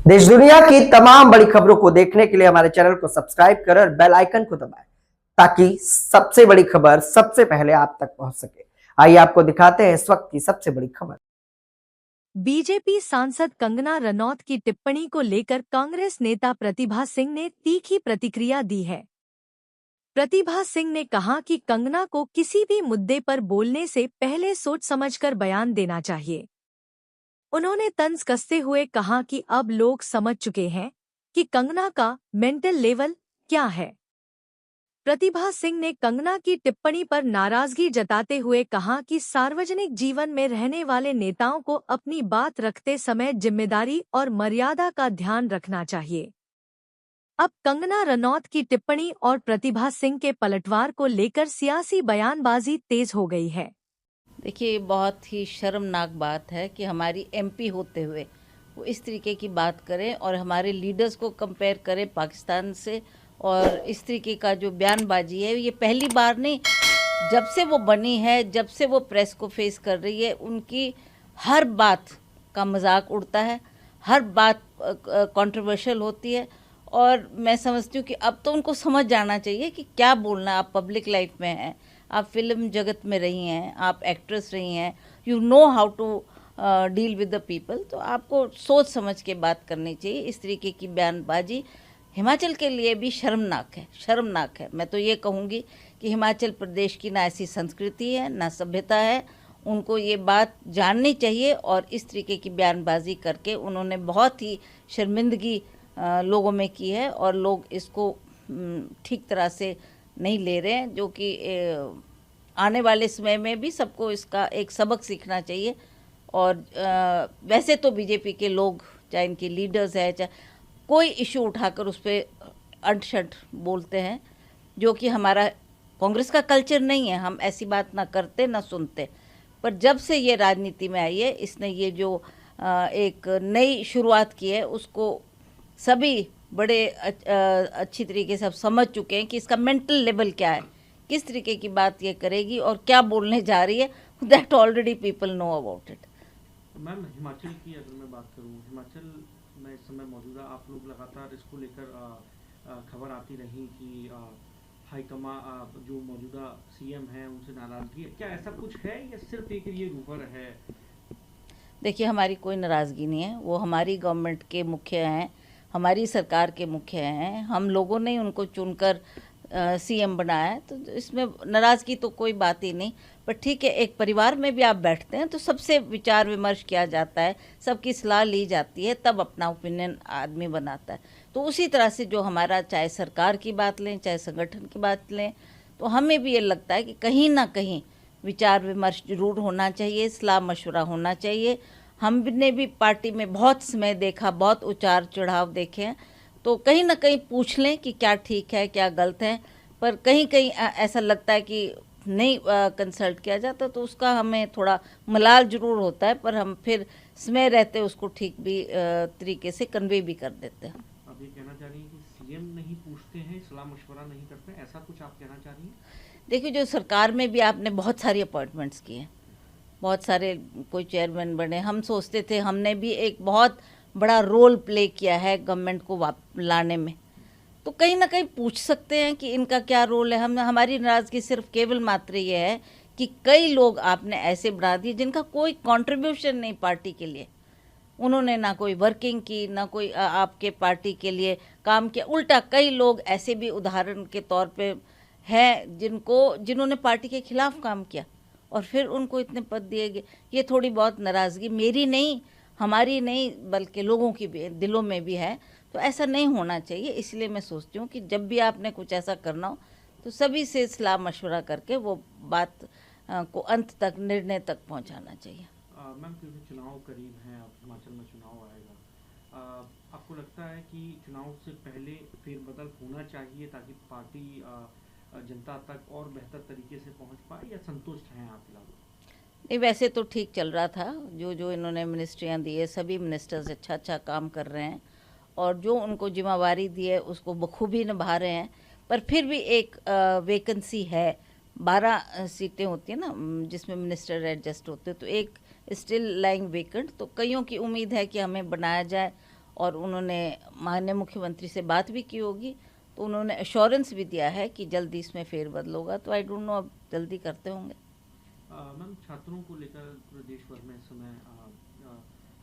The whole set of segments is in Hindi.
देश दुनिया की तमाम बड़ी खबरों को देखने के लिए हमारे चैनल को सब्सक्राइब करें और बेल आइकन को दबाएं ताकि सबसे बड़ी खबर सबसे पहले आप तक पहुंच सके। आइए आपको दिखाते हैं इस वक्त की सबसे बड़ी खबर। बीजेपी सांसद कंगना रनौत की टिप्पणी को लेकर कांग्रेस नेता प्रतिभा सिंह ने तीखी प्रतिक्रिया दी है। प्रतिभा सिंह ने कहा कि कंगना को किसी भी मुद्दे पर बोलने से पहले सोच समझकर बयान देना चाहिए। उन्होंने तंज कसते हुए कहा कि अब लोग समझ चुके हैं कि कंगना का मेंटल लेवल क्या है। प्रतिभा सिंह ने कंगना की टिप्पणी पर नाराजगी जताते हुए कहा कि सार्वजनिक जीवन में रहने वाले नेताओं को अपनी बात रखते समय जिम्मेदारी और मर्यादा का ध्यान रखना चाहिए। अब कंगना रनौत की टिप्पणी और प्रतिभा सिंह के पलटवार को लेकर सियासी बयानबाजी तेज हो गई है। देखिए, बहुत ही शर्मनाक बात है कि हमारी एमपी होते हुए वो इस तरीके की बात करें और हमारे लीडर्स को कंपेयर करें पाकिस्तान से। और इस तरीके का जो बयानबाजी है, ये पहली बार नहीं, जब से वो बनी है, जब से वो प्रेस को फेस कर रही है, उनकी हर बात का मजाक उड़ता है, हर बात कंट्रोवर्शियल होती है। और मैं समझती हूँ कि अब तो उनको समझ जाना चाहिए कि क्या बोलना। आप पब्लिक लाइफ में हैं, आप फिल्म जगत में रही हैं, आप एक्ट्रेस रही हैं, you know how to deal with the people. तो आपको सोच समझ के बात करनी चाहिए। इस तरीके की बयानबाजी हिमाचल के लिए भी शर्मनाक है, शर्मनाक है। मैं तो ये कहूँगी कि हिमाचल प्रदेश की ना ऐसी संस्कृति है, ना सभ्यता है। उनको ये बात जाननी चाहिए और इस तरीके की बयानबाजी करके उन्होंने बहुत ही शर्मिंदगी लोगों में की है और लोग इसको ठीक तरह से नहीं ले रहे हैं, जो कि आने वाले समय में भी सबको इसका एक सबक सीखना चाहिए। और वैसे तो बीजेपी के लोग, चाहे इनके लीडर्स हैं, चाहे कोई इशू उठाकर उस पर अड़शट बोलते हैं, जो कि हमारा कांग्रेस का कल्चर नहीं है। हम ऐसी बात ना करते ना सुनते। पर जब से ये राजनीति में आई है, इसने ये जो एक नई शुरुआत की है, उसको सभी बड़े अच्छी तरीके से अब समझ चुके हैं कि इसका मेंटल लेवल क्या है, किस तरीके की बात ये करेगी और क्या बोलने जा रही है। That already people know about it. Ma'am, Himachal की अगर मैं बात करूं, हिमाचल में इस समय मौजूदा आप लोग लगातार इसको लेकर खबर आती रही कि हाईकमा जो मौजूदा सीएम हैं उनसे नाराजगी है। क्या ऐसा कुछ है या सिर्फ एक ये रूमर है? देखिए, हमारी कोई नाराज़गी नहीं है। वो हमारी गवर्नमेंट के मुख्य हैं, हमारी सरकार के मुख्य हैं। हम लोगों ने उनको चुनकर सीएम बनाया है, तो इसमें नाराज़गी तो कोई बात ही नहीं। पर ठीक है, एक परिवार में भी आप बैठते हैं तो सबसे विचार विमर्श किया जाता है, सबकी सलाह ली जाती है, तब अपना ओपिनियन आदमी बनाता है। तो उसी तरह से जो हमारा, चाहे सरकार की बात लें, चाहे संगठन की बात लें, तो हमें भी ये लगता है कि कहीं ना कहीं विचार विमर्श जरूर होना चाहिए, सलाह मशवरा होना चाहिए। हमने भी पार्टी में बहुत समय देखा, बहुत उतार चढ़ाव देखे हैं, तो कहीं ना कहीं पूछ लें कि क्या ठीक है, क्या गलत है। पर कहीं कहीं ऐसा लगता है कि नहीं कंसल्ट किया जाता, तो उसका हमें थोड़ा मलाल जरूर होता है। पर हम फिर समय रहते उसको ठीक भी तरीके से कन्वे भी कर देते हैं। आप ये कहना चाह रही हैं कि सीएम नहीं पूछते हैं, सलाह मशवरा नहीं करते हैं, ऐसा कुछ आप कहना चाह रही हैं? देखिए, जो सरकार में भी आपने बहुत सारी अपॉइंटमेंट्स किए हैं, बहुत सारे कोई चेयरमैन बने। हम सोचते थे हमने भी एक बहुत बड़ा रोल प्ले किया है गवर्नमेंट को लाने में, तो कहीं ना कहीं पूछ सकते हैं कि इनका क्या रोल है। हमारी नाराज़गी सिर्फ केवल मात्र ये है कि कई लोग आपने ऐसे बना दिए जिनका कोई कंट्रीब्यूशन नहीं पार्टी के लिए। उन्होंने ना कोई वर्किंग की, ना कोई आपके पार्टी के लिए काम किया। उल्टा कई लोग ऐसे भी उदाहरण के तौर पे हैं जिन्होंने पार्टी के खिलाफ काम किया और फिर उनको इतने पद दिए गए। ये थोड़ी बहुत नाराज़गी मेरी नहीं, हमारी नहीं, बल्कि लोगों की भी दिलों में भी है। तो ऐसा नहीं होना चाहिए। इसलिए मैं सोचती हूँ कि जब भी आपने कुछ ऐसा करना हो तो सभी से सलाह मशवरा करके वो बात को अंत तक, निर्णय तक पहुँचाना चाहिए। मैम, क्योंकि चुनाव करीब हैं, अब हिमाचल में चुनाव आएगा, आपको लगता है कि चुनाव से पहले फेरबदल होना चाहिए ताकि पार्टी जनता तक और बेहतर तरीके से पहुंच पाए, या संतुष्ट हैं आप फिलहाल? नहीं, वैसे तो ठीक चल रहा था। जो जो इन्होंने मिनिस्ट्रियाँ दी है, सभी मिनिस्टर्स अच्छा अच्छा काम कर रहे हैं और जो उनको जिम्मेवारी दी है उसको बखूबी निभा रहे हैं। पर फिर भी एक वैकेंसी है। 12 सीटें होती हैं ना जिसमें मिनिस्टर एडजस्ट होते हैं, तो एक स्टिल लाइंग वेकेंट। तो कईयों की उम्मीद है कि हमें बनाया जाए और उन्होंने माननीय मुख्यमंत्री से बात भी की होगी, तो उन्होंने एश्योरेंस भी दिया है कि जल्दी इसमें फेरबदल होगा। तो आई डोंट नो, अब जल्दी करते होंगे। मैम, छात्रों को लेकर प्रदेश भर में इस समय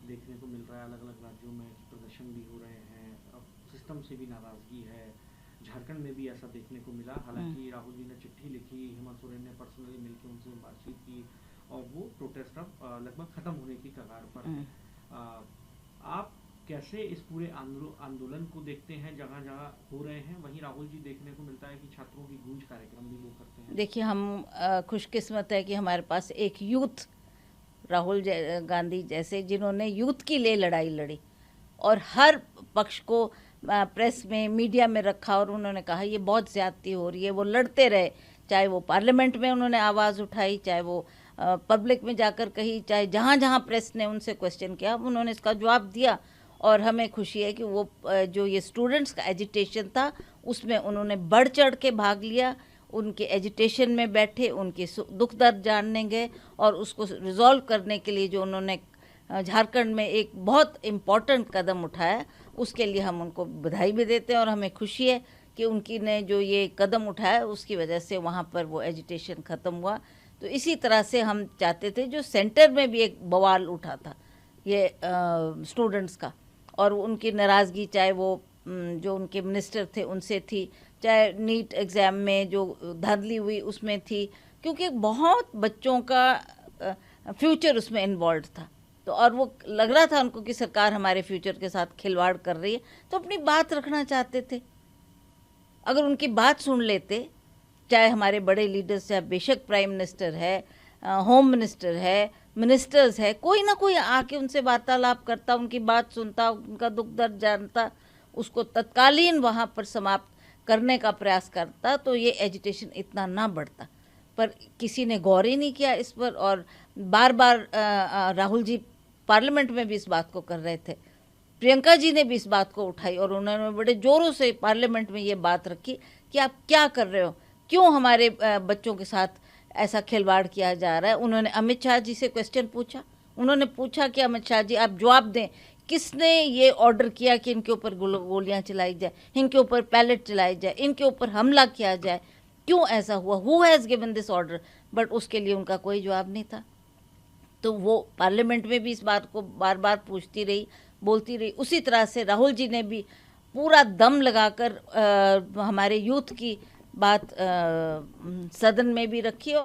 देखने को मिल रहा है, अलग अलग राज्यों में प्रदर्शन भी हो रहे हैं, अब सिस्टम से भी नाराजगी है। झारखंड में भी ऐसा देखने को मिला। हालांकि राहुल जी ने चिट्ठी लिखी, हेमंत सोरेन ने पर्सनली मिलकर उनसे बातचीत की और वो प्रोटेस्ट अब लगभग खत्म होने की कगार पर है। आप कैसे इस पूरे आंदोलन को देखते हैं? जगह जगह हो रहे हैं, वहीं राहुल जी देखने को मिलता है कि छात्रों की गूंज कार्यक्रम भी वो करते हैं। देखिए, हम खुशकिस्मत है कि हमारे पास एक यूथ राहुल गांधी जैसे, जिन्होंने यूथ के लिए लड़ाई लड़ी और हर पक्ष को प्रेस में, मीडिया में रखा और उन्होंने कहा ये बहुत ज़्यादती हो रही है। वो लड़ते रहे, चाहे वो पार्लियामेंट में उन्होंने आवाज़ उठाई, चाहे वो पब्लिक में जाकर कही, चाहे जहाँ जहाँ प्रेस ने उनसे क्वेश्चन किया, उन्होंने इसका जवाब दिया। और हमें खुशी है कि वो जो ये स्टूडेंट्स का एजिटेशन था उसमें उन्होंने बढ़ चढ़ के भाग लिया, उनके एजिटेशन में बैठे, उनके दुख दर्द जानने गए और उसको रिजॉल्व करने के लिए जो उन्होंने झारखंड में एक बहुत इम्पॉर्टेंट कदम उठाया, उसके लिए हम उनको बधाई भी देते हैं। और हमें खुशी है कि उनकी ने जो ये कदम उठाया उसकी वजह से वहाँ पर वो एजिटेशन ख़त्म हुआ। तो इसी तरह से हम चाहते थे, जो सेंटर में भी एक बवाल उठा था ये स्टूडेंट्स का, और उनकी नाराज़गी चाहे वो जो उनके मिनिस्टर थे उनसे थी, चाहे नीट एग्ज़ाम में जो धांधली हुई उसमें थी, क्योंकि बहुत बच्चों का फ्यूचर उसमें इन्वॉल्व था। तो और वो लग रहा था उनको कि सरकार हमारे फ्यूचर के साथ खिलवाड़ कर रही है, तो अपनी बात रखना चाहते थे। अगर उनकी बात सुन लेते, चाहे हमारे बड़े लीडर्स, चाहे बेशक प्राइम मिनिस्टर है, होम मिनिस्टर है, मिनिस्टर्स है, कोई ना कोई आके उनसे वार्तालाप करता, उनकी बात सुनता, उनका दुख दर्द जानता, उसको तत्कालीन वहाँ पर समाप्त करने का प्रयास करता, तो ये एजिटेशन इतना ना बढ़ता। पर किसी ने गौर ही नहीं किया इस पर। और बार बार राहुल जी पार्लियामेंट में भी इस बात को कर रहे थे, प्रियंका जी ने भी इस बात को उठाई और उन्होंने बड़े ज़ोरों से पार्लियामेंट में ये बात रखी कि आप क्या कर रहे हो, क्यों हमारे बच्चों के साथ ऐसा खिलवाड़ किया जा रहा है। उन्होंने अमित शाह जी से क्वेश्चन पूछा, उन्होंने पूछा कि अमित शाह जी आप जवाब दें, किसने ये ऑर्डर किया कि इनके ऊपर गोलियां चलाई जाए, इनके ऊपर पैलेट चलाई जाए, इनके ऊपर हमला किया जाए, क्यों ऐसा हुआ, who has given this order. But उसके लिए उनका कोई जवाब नहीं था। तो वो पार्लियामेंट में भी इस बात को बार बार पूछती रही, बोलती रही। उसी तरह से राहुल जी ने भी पूरा दम लगाकर हमारे यूथ की बात सदन में भी रखी।